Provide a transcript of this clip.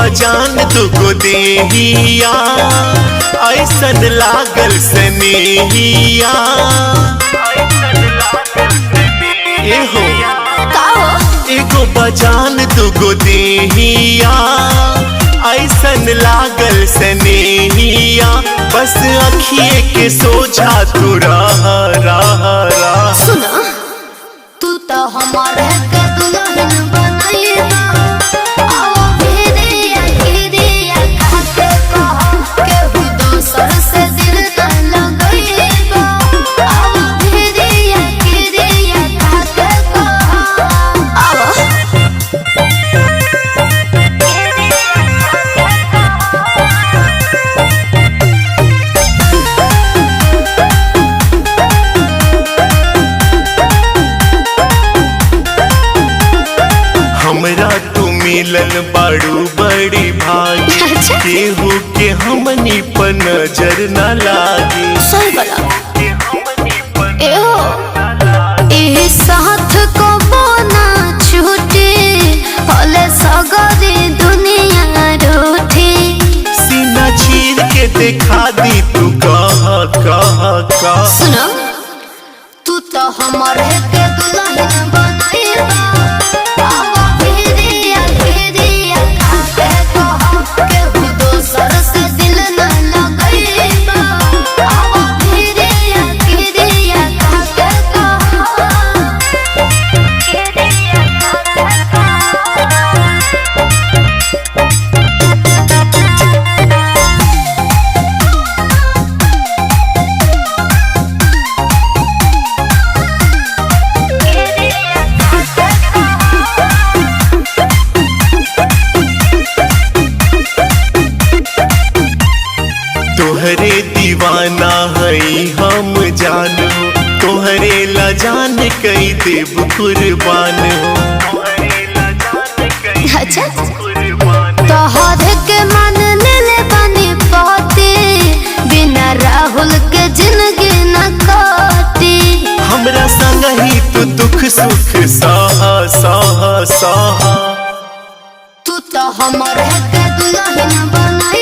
बजान दुगो देहिया ऐसन लागल स्नेहिया एहो एगो बजान दुगो देहिया ऐसन लागल स्नेहिया बस अखिए के सोझा तू रह सुना तू तो हमारे के दुल्हन बनाइबा आओ भेड़िया गिरिया खाके कहो केहू दोसर से दिल न लगाइबा आओ भेड़िया गिरिया खाके कहो आओ हमरा तू मिलन बाड़ू बड़ी भागी केहू के हमनी पर नजर न लागी सही बोला ए साथ को बोना छूटे भले सगरी दुनिया रूठी सीना चीर के दिखा दी तू कह सुनो तू तो हमारे के दुल्हन बनाइबा आओ भेड़िया गिरिया खाके कहो केहू दोसर से दिल न लगाइबा आओ भेड़िया गिरिया खाके कहो गिरिया खाके तोहरे दीवाना हई हम जानो तोहरे ला जान कई देव कुर्बान हो अच्छा तोहरे के मन ले बनी पाती बिना राहुल के जिंदगी न कटी हमरा संग ही तू दुख सुख सह तू तो हमारे के दुल्हन बनाई